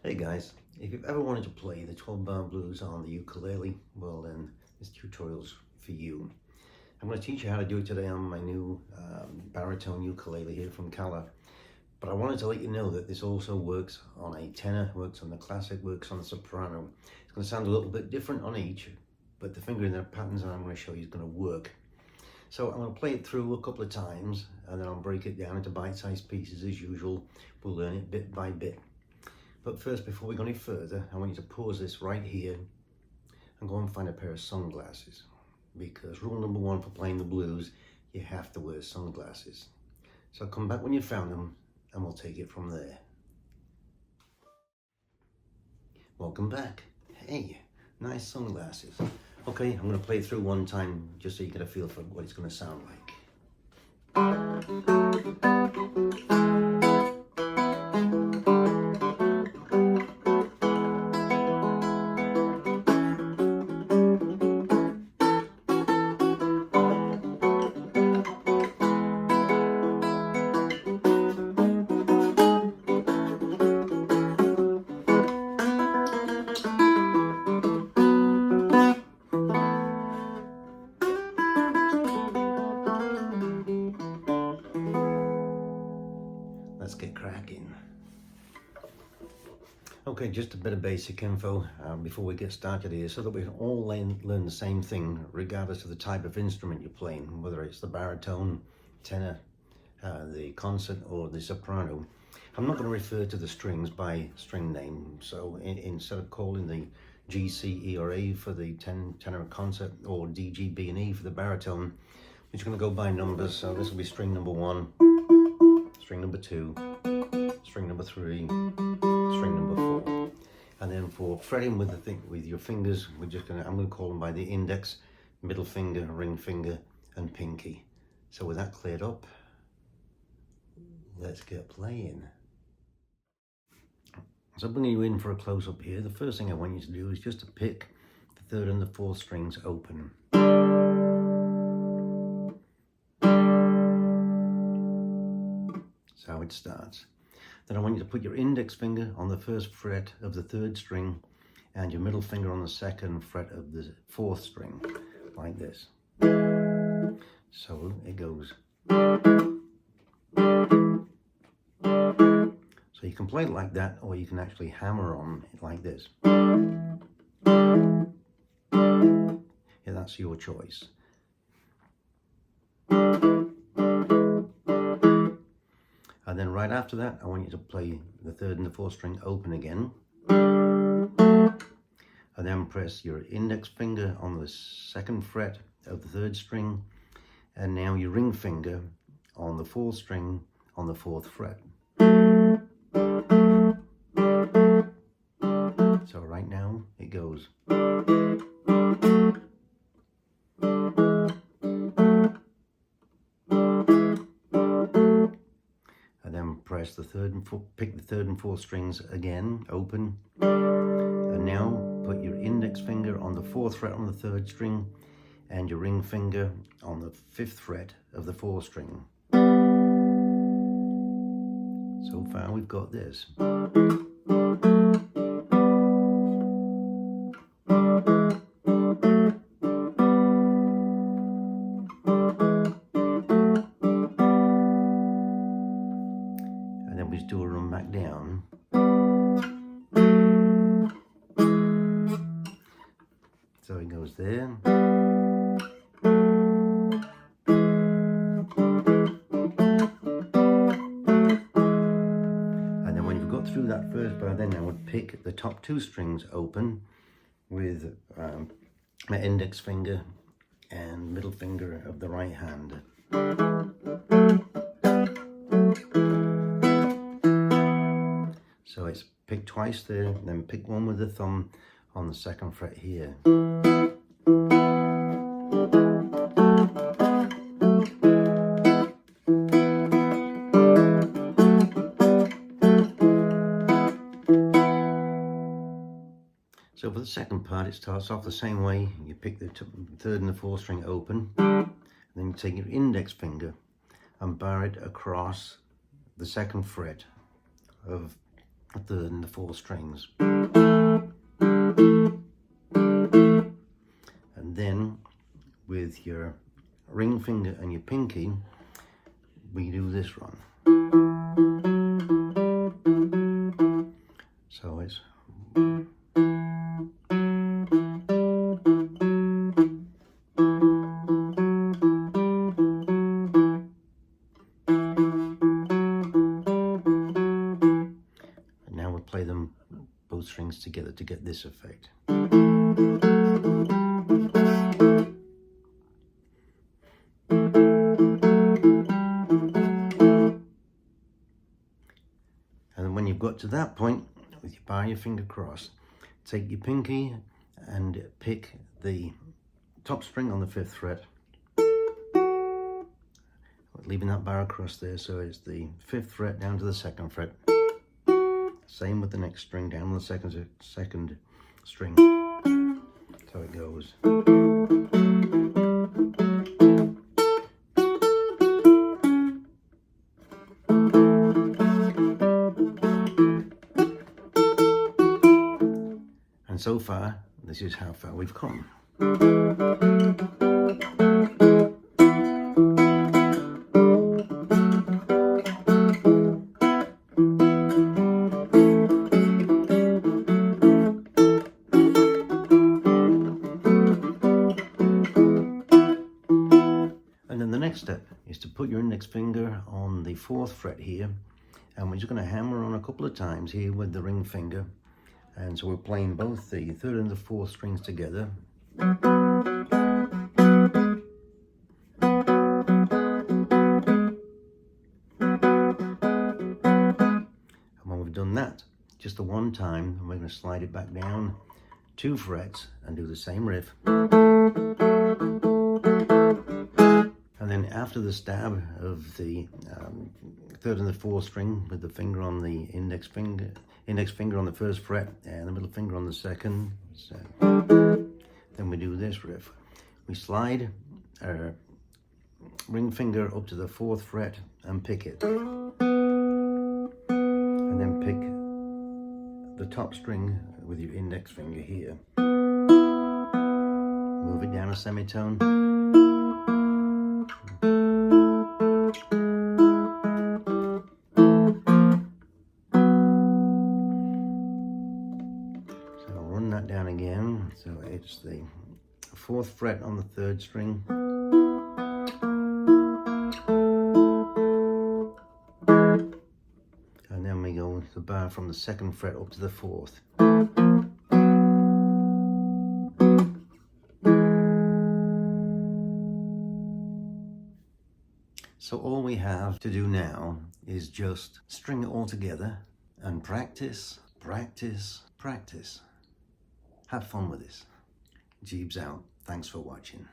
Hey guys, if you've ever wanted to play the 12-bar blues on the ukulele, well then this tutorial's for you. I'm going to teach you how to do it today on my new baritone ukulele here from Cala. But I wanted to let you know that this also works on a tenor, works on the classic, works on the soprano. It's going to sound a little bit different on each, but the fingering patterns that I'm going to show you is going to work. So I'm going to play it through a couple of times and then I'll break it down into bite-sized pieces as usual. We'll learn it bit by bit. But first, before we go any further, I want you to pause this right here and go and find a pair of sunglasses. Because rule number one for playing the blues, you have to wear sunglasses. So come back when you've found them and we'll take it from there. Welcome back. Hey, nice sunglasses. Okay, I'm going to play it through one time just so you get a feel for what it's going to sound like. Let's get cracking. Okay, just a bit of basic info before we get started here, so that we can all learn the same thing regardless of the type of instrument you're playing, whether it's the baritone, tenor, the concert or the soprano. I'm not going to refer to the strings by string name, so instead of calling the G, C, E or A for the tenor concert or D, G, B and E for the baritone, we're just going to go by numbers. So this will be string number 1, string number 2, string number 3, string number 4. And then for fretting with your fingers, I'm gonna call them by the index, middle finger, ring finger, and pinky. So with that cleared up, let's get playing. So bringing you in for a close-up here, the first thing I want you to do is just to pick the 3rd and the 4th strings open. That's how it starts. Then I want you to put your index finger on the 1st fret of the 3rd string and your middle finger on the 2nd fret of the 4th string, like this. So it goes. So you can play it like that, or you can actually hammer on it like this. Yeah, that's your choice. And then right after that, I want you to play the 3rd and the 4th string open again. And then press your index finger on the 2nd fret of the 3rd string. And now your ring finger on the 4th string on the 4th fret. So right now it goes. And then press the 3rd and pick the 3rd and 4th strings again, open. And now put your index finger on the 4th fret on the 3rd string and your ring finger on the 5th fret of the 4th string. So far we've got this. And then we just do a run back down. So it goes there. And then when you've got through that first bar, then I would pick the top 2 strings open with my index finger and middle finger of the right hand. So it's pick twice there, then pick one with the thumb on the 2nd fret here. So for the second part, it starts off the same way. You pick the 3rd and the 4th string open, and then you take your index finger and bar it across the 2nd fret of the third and the fourth strings. And then with your ring finger and your pinky, we do this run. So it's play them both strings together to get this effect. And when you've got to that point, with your bar, your finger crossed, take your pinky and pick the top string on the 5th fret, leaving that bar across there, so it's the 5th fret down to the 2nd fret. Same with the next string, down on the second string. So it goes. And so far, this is how far we've come. And then the next step is to put your index finger on the 4th fret here, and we're just going to hammer on a couple of times here with the ring finger. And so we're playing both the 3rd and the 4th strings together. And when we've done that just the one time, we're going to slide it back down 2 frets and do the same riff. And then after the stab of the 3rd and the 4th string with the finger on the index finger on the 1st fret and the middle finger on the 2nd, so then we do this riff. We slide our ring finger up to the 4th fret and pick it, and then pick the top string with your index finger here, move it down a semitone, that down again, so it's the 4th fret on the 3rd string, and then we go with the bar from the 2nd fret up to the 4th. So all we have to do now is just string it all together and practice, practice, practice. Have fun with this. Jeebs out. Thanks for watching.